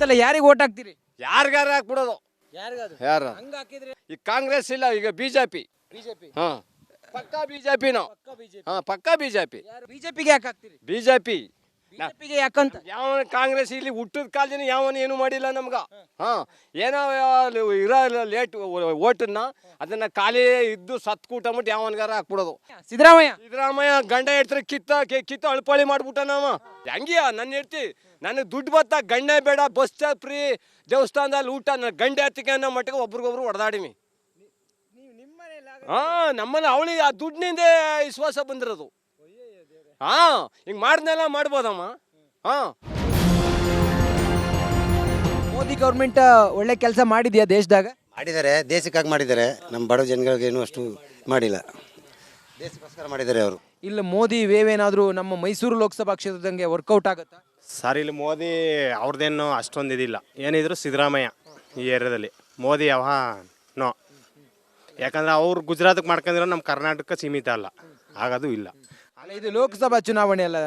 ಅಂತಲ್ಲ, ಯಾರಿಗೆ ಓಟ್ ಹಾಕ್ತೀರಿ? ಯಾರಿಗಾರ ಹಾಕ್ಬಿಡೋದು. ಯಾರಿಗಾದ್ರು ಯಾರು ಹಂಗ ಹಾಕಿದ್ರೆ ಈಗ ಕಾಂಗ್ರೆಸ್ ಇಲ್ಲ, ಈಗ ಬಿಜೆಪಿ. ಬಿಜೆಪಿ ಹಾ ಪಕ್ಕಾ ಬಿಜೆಪಿ ನಾವು. ಪಕ್ಕ ಬಿಜೆಪಿ. ಹಾ ಪಕ್ಕಾ ಬಿಜೆಪಿ. ಯಾರು ಬಿಜೆಪಿಗೆ ಯಾಕೆ ಹಾಕ್ತೀರಿ? ಬಿಜೆಪಿ. ಬಿಜೆಪಿಗೆ ಯಾಕಂತ? ಯಾವನ ಕಾಂಗ್ರೆಸ್ ಇಲ್ಲಿ ಹುಟ್ಟಿದ ಕಾಲದಿಂದ ಯಾವನು ಏನು ಮಾಡಿಲ್ಲ ನಮ್ಗ. ಹಾ ಏನೋ ಇರೋ ಲೇಟ್ ಓಟನ್ನ ಅದನ್ನ ಖಾಲಿ ಇದ್ದು ಸತ್ಕೂಟ ಮುಟ್ಟು ಯಾವನ್ಗಾರ ಹಾಕ್ಬಿಡೋದು. ಸಿದ್ದರಾಮಯ್ಯ ಗಂಡ ಹೇಳ್ತಾರೆ ಕಿತ್ತ ಅಳ್ಪಳಿ ಮಾಡ್ಬಿಟ್ಟ ನಾವ. ಹಂಗಿಯ ನನ್ನ ಹೇಳ್ತಿ, ನನಗೆ ದುಡ್ಡು ಬತ್ತ ಗಂಡ ಬೇಡ, ಬಸ್ ಫ್ರೀ, ದೇವಸ್ಥಾನದಲ್ಲಿ ಊಟ, ನನ್ನ ಗಂಡ ಹತ್ತಿಗೆ ಅನ್ನೋ ಮಟ್ಟಿಗೆ ಒಬ್ರಿಗೊಬ್ರು ಹೊಡೆದಾಡಿವಿ. ಹಾ ನಮ್ಮಲ್ಲಿ ಅವಳಿಗೆ ಆ ದುಡ್ಡಿನಿಂದ ವಿಶ್ವಾಸ ಬಂದಿರೋದು. ಹಾ ಹಿಂಗ್ ಮಾಡ್ದೆಲ್ಲ ಮಾಡ್ಬೋದಮ್ಮ. ಹಾ ಮೋದಿ ಗೌರ್ಮೆಂಟ್ ಒಳ್ಳೆ ಕೆಲಸ ಮಾಡಿದ್ಯಾ ದೇಶದಾಗ? ಮಾಡಿದ್ದಾರೆ, ದೇಶಕ್ಕಾಗಿ ಮಾಡಿದ್ದಾರೆ. ನಮ್ಮ ಬಡ ಜನಗಳಿಗೇನು ಅಷ್ಟು ಮಾಡಿಲ್ಲ, ದೇಶಕ್ಕೋಸ್ಕರ ಮಾಡಿದ್ದಾರೆ ಅವರು. ಇಲ್ಲ ಮೋದಿ ವೇವ್ ಏನಾದರೂ ನಮ್ಮ ಮೈಸೂರು ಲೋಕಸಭಾ ಕ್ಷೇತ್ರದಂಗೆ ವರ್ಕೌಟ್ ಆಗುತ್ತಾ? ಸರ್ ಇಲ್ಲಿ ಮೋದಿ ಅವ್ರದ್ದೇನು ಅಷ್ಟೊಂದು ಇದಿಲ್ಲ, ಏನಿದ್ರು ಸಿದ್ದರಾಮಯ್ಯ ಈ ಏರಿಯಾದಲ್ಲಿ. ಮೋದಿ ನೋ, ಯಾಕಂದ್ರೆ ಅವ್ರು ಗುಜರಾತ್ಗೆ ಮಾಡ್ಕೊಂಡಿರೋ ನಮ್ಮ ಕರ್ನಾಟಕ ಸೀಮಿತ ಅಲ್ಲ, ಆಗೋದು ಇಲ್ಲ. ಅಲ್ಲ ಇದು ಲೋಕಸಭಾ ಚುನಾವಣೆ ಅಲ್ಲ,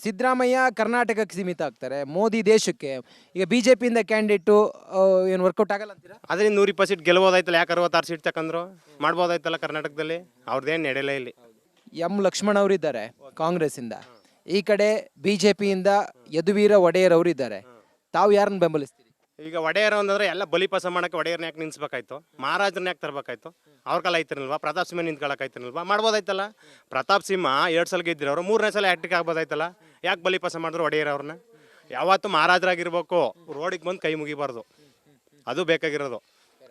ಸಿದ್ದರಾಮಯ್ಯ ಕರ್ನಾಟಕಕ್ಕೆ ಸೀಮಿತ ಆಗ್ತಾರೆ, ಮೋದಿ ದೇಶಕ್ಕೆ. ಈಗ ಬಿಜೆಪಿಯಿಂದ ಕ್ಯಾಂಡಿಡೇಟು ಏನು ವರ್ಕೌಟ್ ಆಗಲ್ಲ ಅಂತೀರಾ? ಅದರಿಂದ 120 ಸೀಟ್ ಗೆಲ್ಬೋದಾಯ್ತಲ್ಲ, ಯಾಕೆ 66 ಸೀಟ್ ತಗೊಂಡ್ರು? ಮಾಡ್ಬೋದಾಯ್ತಲ್ಲ ಕರ್ನಾಟಕದಲ್ಲಿ. ಅವ್ರದ್ದೇನು ನಡೆಯಲೇ ಇಲ್ಲಿ. ಎಂ ಲಕ್ಷ್ಮಣ್ ಅವರಿದ್ದಾರೆ ಕಾಂಗ್ರೆಸ್ಸಿಂದ, ಈ ಕಡೆ ಬಿಜೆಪಿಯಿಂದ ಯದುವೀರ ಒಡೆಯರ್ ಅವರಿದ್ದಾರೆ. ತಾವು ಯಾರನ್ನ ಬೆಂಬಲಿಸ್ತೀರಿ? ಈಗ ಒಡೆಯರ್ ಅಂದ್ರೆ ಎಲ್ಲ ಬಲಿಪಾಸ ಮಾಡೋಕ್ಕೆ ಒಡೆಯರ್ನ ಯಾಕೆ ನಿನ್ಸ್ಬೇಕಾಯ್ತು? ಮಹಾರಾಜರನ್ನ ಯಾಕೆ ತರಬೇಕಾಯ್ತು? ಅವ್ರ ಕಾಲ ಐತಿರಲ್ವಾ? ಪ್ರತಾಪ್ ಸಿಂಹ ನಿಂತ್ಕೊಳ್ಳೋಕಾಯ್ತಿರಲ್ವಾ? ಮಾಡ್ಬೋದಾಯ್ತಲ್ಲ. ಪ್ರತಾಪ್ ಸಿಂಹ 2 ಸಲ ಗೆದ್ದಿರೋರು, 3ನೇ ಸಲ ಆ್ಯಕ್ಟಿಗೆ ಆಗ್ಬೋದಾಯ್ತಲ್ಲ. ಯಾಕೆ ಬಲಿಪಾಸ ಮಾಡಿದ್ರು ಒಡೆಯರ್ ಅವ್ರನ್ನ? ಯಾವತ್ತು ಮಹಾರಾಜರಾಗಿರ್ಬೇಕು, ರೋಡಿಗೆ ಬಂದು ಕೈ ಮುಗಿಬಾರ್ದು, ಅದು ಬೇಕಾಗಿರೋದು.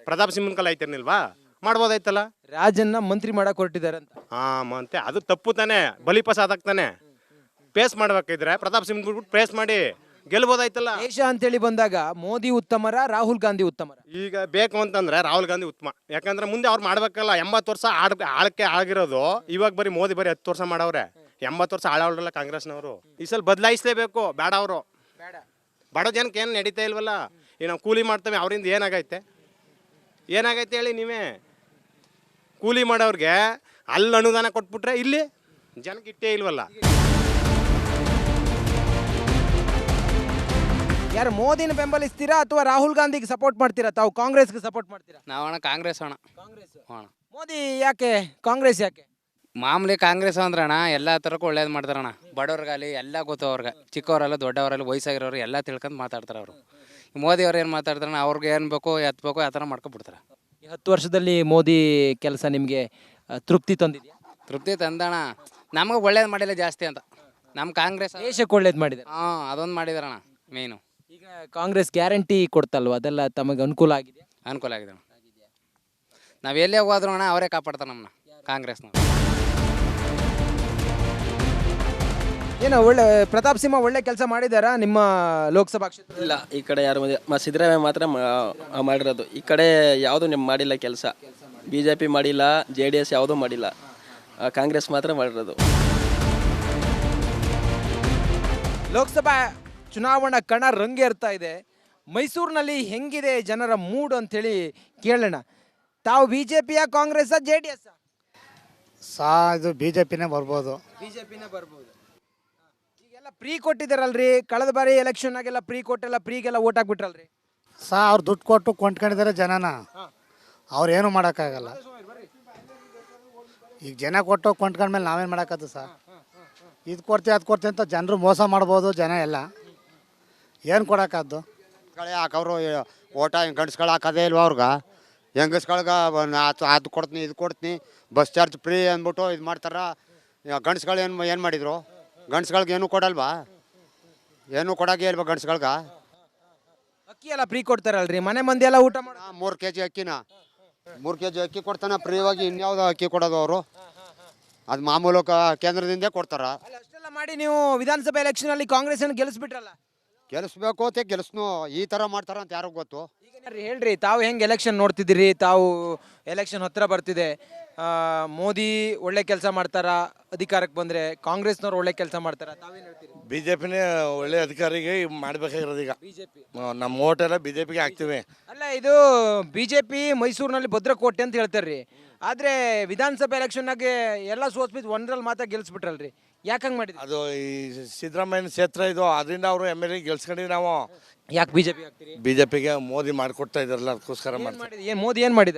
ಪ್ರತಾಪ್ ಸಿಂಹನ ಕಾಲ ಐತಿರ್ನಿಲ್ವಾ? ಮಾಡ್ಬೋದಾಯ್ತಲ್ಲ. ರಾಜನ್ನ ಮಂತ್ರಿ ಮಾಡಕ್ಕೆ ಹೊರಟಿದ್ದಾರೆ ಅಂತ. ಮತ್ತೆ ಅದು ತಪ್ಪು ತಾನೆ, ಬಲಿಪಾಸ ಆದಾಗ್ತಾನೆ. ಪೇಸ್ ಮಾಡ್ಬೇಕಿದ್ರೆ ಪ್ರತಾಪ್ ಸಿಂಹ ಬಿಟ್ಬಿಟ್ಟು ಪೇಸ್ ಮಾಡಿ ಗೆಲ್ಬೋದಾಯ್ತಲ್ಲ. ದೇಶ ಅಂತೇಳಿ ಬಂದಾಗ ಮೋದಿ ಉತ್ತಮರ, ರಾಹುಲ್ ಗಾಂಧಿ ಉತ್ತಮರ? ಈಗ ಬೇಕು ಅಂತಂದ್ರೆ ರಾಹುಲ್ ಗಾಂಧಿ ಉತ್ತಮ. ಯಾಕಂದ್ರೆ ಮುಂದೆ ಅವ್ರು ಮಾಡ್ಬೇಕಲ್ಲ. 80 ವರ್ಷ ಆಳಕ್ಕೆ ಆಗಿರೋದು, ಇವಾಗ ಬರೀ ಮೋದಿ ಬರೀ 10 ವರ್ಷ ಮಾಡವ್ರೆ. 80 ವರ್ಷ ಆಳವಲ್ಲ ಕಾಂಗ್ರೆಸ್ನವರು. ಈ ಸಲ ಬದಲಾಯಿಸಲೇಬೇಕು. ಬೇಡ ಅವರು ಬಡ ಜನಕ್ಕೆ ಏನು ನಡೀತಾ ಇಲ್ವಲ್ಲ. ಈಗ ನಾವು ಕೂಲಿ ಮಾಡ್ತೇವೆ, ಅವರಿಂದ ಏನಾಗೈತೆ ಹೇಳಿ ನೀವೇ? ಕೂಲಿ ಮಾಡೋರಿಗೆ ಅಲ್ಲಿ ಅನುದಾನ ಕೊಟ್ಬಿಟ್ರೆ ಇಲ್ಲಿ ಜನಕ್ಕೆ ಇಟ್ಟೇ ಇಲ್ವಲ್ಲ. ಯಾರು ಮೋದಿನ ಬೆಂಬಲಿಸ್ತೀರಾ ಅಥವಾ ರಾಹುಲ್ ಗಾಂಧಿಗೆ ಸಪೋರ್ಟ್ ಮಾಡ್ತೀರಾ? ತಾವು ಕಾಂಗ್ರೆಸ್ಗೆ ಸಪೋರ್ಟ್ ಮಾಡ್ತೀರಾ? ನಾವಣ್ಣ ಕಾಂಗ್ರೆಸ್ ಅಣ್ಣ. ಕಾಂಗ್ರೆಸ್. ಅಣ್ಣ ಮೋದಿ ಯಾಕೆ? ಕಾಂಗ್ರೆಸ್ ಯಾಕೆ? ಮಾಮೂಲಿ ಕಾಂಗ್ರೆಸ್ ಅಂದ್ರೆ ಅಣ್ಣ ಎಲ್ಲ ಥರಕ್ಕೂ ಒಳ್ಳೇದು ಮಾಡ್ತಾರಣ್ಣ. ಬಡವ್ರಿಗಾಲಿ ಎಲ್ಲ ಗೊತ್ತು ಅವ್ರಿಗೆ, ಚಿಕ್ಕವರಲ್ಲ ದೊಡ್ಡವರಲ್ಲ ವಯಸ್ಸಾಗಿರೋರು ಎಲ್ಲ ತಿಳ್ಕೊಂಡು ಮಾತಾಡ್ತಾರೆ ಅವರು. ಮೋದಿ ಅವ್ರು ಏನು ಮಾತಾಡ್ತಾರಣ್ಣ, ಅವ್ರಿಗೆ ಏನು ಬೇಕೋ ಎತ್ತಬೇಕು ಆ ಥರ ಮಾಡ್ಕೊಬಿಡ್ತಾರೆ. ಈ 10 ವರ್ಷದಲ್ಲಿ ಮೋದಿ ಕೆಲಸ ನಿಮಗೆ ತೃಪ್ತಿ ತಂದಿದೆಯಾ? ತೃಪ್ತಿ ತಂದಣ್ಣ. ನಮಗೆ ಒಳ್ಳೇದು ಮಾಡಿಲ್ಲ ಜಾಸ್ತಿ ಅಂತ. ನಮ್ಮ ಕಾಂಗ್ರೆಸ್ ದೇಶಕ್ಕೆ ಒಳ್ಳೇದು ಮಾಡಿದೆ. ಅದೊಂದು ಮಾಡಿದಾರಣ್ಣ ಮೇನು. ಈಗ ಕಾಂಗ್ರೆಸ್ ಗ್ಯಾರಂಟಿ ಕೊಡ್ತಲ್ವ, ಅದೆಲ್ಲ ತಮಗೆ ಅನುಕೂಲ ಆಗಿದೆ? ಅನುಕೂಲ ಆಗಿದೆ ಅಣ್ಣ. ನಾವು ಎಲ್ಲೇ ಹೋದ್ರು ಅಣ್ಣ ಅವರೇ ಕಾಪಾಡ್ತಾರೆ ನಮ್ಮನ್ನ, ಕಾಂಗ್ರೆಸ್ನವ್ರು. ಏನು ಒಳ್ಳೆ ಪ್ರತಾಪ್ ಸಿಂಹ ಒಳ್ಳೆ ಕೆಲಸ ಮಾಡಿದಾರಾ ನಿಮ್ಮ ಲೋಕಸಭಾ ಕ್ಷೇತ್ರ? ಇಲ್ಲ, ಈ ಕಡೆ ಯಾರು ಸಿದ್ದರಾಮಯ್ಯ ಮಾತ್ರ ಮಾಡಿರೋದು. ಈ ಕಡೆ ಯಾವುದು ಮಾಡಿಲ್ಲ ಕೆಲಸ. BJP ಮಾಡಿಲ್ಲ, JDS ಯಾವುದೂ ಮಾಡಿಲ್ಲ, ಕಾಂಗ್ರೆಸ್ ಮಾತ್ರ ಮಾಡಿರೋದು. ಲೋಕಸಭಾ ಚುನಾವಣಾ ಕಣ ರಂಗೇರ್ತಾ ಇದೆ. ಮೈಸೂರಿನಲ್ಲಿ ಹೆಂಗಿದೆ ಜನರ ಮೂಡ್ ಅಂಥೇಳಿ ಕೇಳೋಣ. ತಾವು ಬಿಜೆಪಿಯ, ಕಾಂಗ್ರೆಸ್, JDS? ಇದು BJPನೇ ಬರ್ಬೋದು. ಬಿಜೆಪಿನೇ ಬರ್ಬೋದು. ಈಗೆಲ್ಲ ಫ್ರೀ ಕೊಟ್ಟಿದ್ದಾರಲ್ರಿ, ಕಳೆದ ಬಾರಿ ಎಲೆಕ್ಷನ್ನಾಗೆಲ್ಲ ಫ್ರೀ ಕೊಟ್ಟೆಲ್ಲ ಫ್ರೀಗೆಲ್ಲ ಓಟ್ ಹಾಕ್ಬಿಟ್ರಲ್ರಿ. ಅವ್ರು ದುಡ್ಡು ಕೊಟ್ಟು ಕೊಂಡ್ಕೊಂಡಿದ್ದಾರೆ ಜನನ, ಅವ್ರು ಏನು ಮಾಡೋಕ್ಕಾಗಲ್ಲ. ಈಗ ಜನ ಕೊಟ್ಟು ಕೊಂಡ್ಕೊಂಡ್ಮೇಲೆ ನಾವೇನು ಮಾಡೋಕ್ಕದ್ದು ಸರ್? ಇದು ಕೊಡ್ತೀವಿ ಅದು ಕೊಡ್ತೀವಿ ಅಂತ ಜನರು ಮೋಸ ಮಾಡ್ಬೋದು ಜನ ಎಲ್ಲ. ಏನು ಕೊಡೋಕ್ಕದ್ದು? ಹಾಕವ್ರು ಓಟ ಗಂಡಸ್ಗಳು ಹಾಕೋದೇ ಇಲ್ವ ಅವ್ರಿಗೆ? ಹೆಂಗಸ್ಗಳ್ಗೆ ಅದು ಕೊಡ್ತೀನಿ ಇದು ಕೊಡ್ತೀನಿ, ಬಸ್ ಚಾರ್ಜ್ ಫ್ರೀ ಅಂದ್ಬಿಟ್ಟು ಇದು ಮಾಡ್ತಾರ. ಗಂಡಸ್ಗಳು ಏನು ಮಾಡಿದ್ರು? ಗಂಡಸ್ಗಳ್ಗೆ ಏನೂ ಕೊಡಲ್ವಾ? ಏನೂ ಕೊಡೋಕೆ ಇಲ್ವಾ ಗಂಡಸ್ಗಳ್ಗೆ? ಅಕ್ಕಿ ಎಲ್ಲ ಫ್ರೀ ಕೊಡ್ತಾರಲ್ರಿ, ಮನೆ ಮಂದಿ ಎಲ್ಲ ಊಟ ಮಾಡಿ. 3 kg ಅಕ್ಕಿನ 3 kg ಅಕ್ಕಿ ಕೊಡ್ತಾನೆ ಫ್ರೀಯಾಗಿ. ಇನ್ಯಾವುದು ಅಕ್ಕಿ ಕೊಡೋದು ಅವರು? ಅದು ಮಾಮೂಲು ಕೇಂದ್ರದಿಂದ ಕೊಡ್ತಾರ. ಅಷ್ಟೆಲ್ಲ ಮಾಡಿ ನೀವು ವಿಧಾನಸಭೆ ಎಲೆಕ್ಷನ್ ಅಲ್ಲಿ ಕಾಂಗ್ರೆಸ್ ಅನ್ನು ಗೆಲ್ಲಿಸ್ಬಿಟ್ರಲ್ಲ. ಗೆಲ್ಲಿಸ್ಬೇಕು ಅಂತ ಗೆಲ್ಲಿಸ್ನು, ಈ ಥರ ಮಾಡ್ತಾರ ಅಂತ ಯಾರಿಗೂ ಗೊತ್ತು? ಹೇಳ್ರಿ, ತಾವು ಹೆಂಗೆ ಎಲೆಕ್ಷನ್ ನೋಡ್ತಿದ್ದೀರಿ? ತಾವು ಎಲೆಕ್ಷನ್ ಹತ್ರ ಬರ್ತಿದೆ, ಮೋದಿ ಒಳ್ಳೆ ಕೆಲಸ ಮಾಡ್ತಾರ ಅಧಿಕಾರಕ್ಕೆ ಬಂದ್ರೆ, ಕಾಂಗ್ರೆಸ್ನವ್ರು ಒಳ್ಳೆ ಕೆಲಸ ಮಾಡ್ತಾರ, ತಾವೇನು ಹೇಳ್ತೀರಿ? BJPನೇ ಒಳ್ಳೆ ಅಧಿಕಾರಿಗೆ ಮಾಡಬೇಕಾಗಿರೋದು. ಈಗ ನಮ್ಮ ಓಟ್ ಎಲ್ಲ BJPಗೆ ಹಾಕ್ತೀವಿ. ಅಲ್ಲ, ಇದು ಬಿಜೆಪಿ ಮೈಸೂರಿನಲ್ಲಿ ಭದ್ರಕೋಟೆ ಅಂತ ಹೇಳ್ತಾರ್ರಿ, ಆದ್ರೆ ವಿಧಾನಸಭೆ ಎಲೆಕ್ಷನ್ನಾಗೆ ಎಲ್ಲ ಸೋತ್ಬಿಟ್ಟು ಒಂದ್ರಲ್ಲಿ ಮಾತ್ರ ಗೆಲ್ಸ್ಬಿಟ್ರಲ್ರಿ, ಯಾಕಂಗೆ ಮಾಡಿದ್ರಿ? ಅದು ಈ ಸಿದ್ದರಾಮಯ್ಯನ ಕ್ಷೇತ್ರ ಇದು, ಅದರಿಂದ ಅವರು MLA ಗೆಲ್ಸ್ಕೊಂಡಿವಿ ನಾವು. ಯಾಕೆ ಬಿಜೆಪಿ ಆಗ್ತೀರಿ? ಬಿಜೆಪಿಗೆ ಮೋದಿ ಮಾಡಿಕೊಡ್ತಾ ಇದಾರಲ್ಲ ಅದಕ್ಕೋಸ್ಕರ ಏನ್ ಮಾಡ್ತಾರೆ. ಮಾಡಿದ ಏನ್ ಮೋದಿ ಏನ್ ಮಾಡಿದ?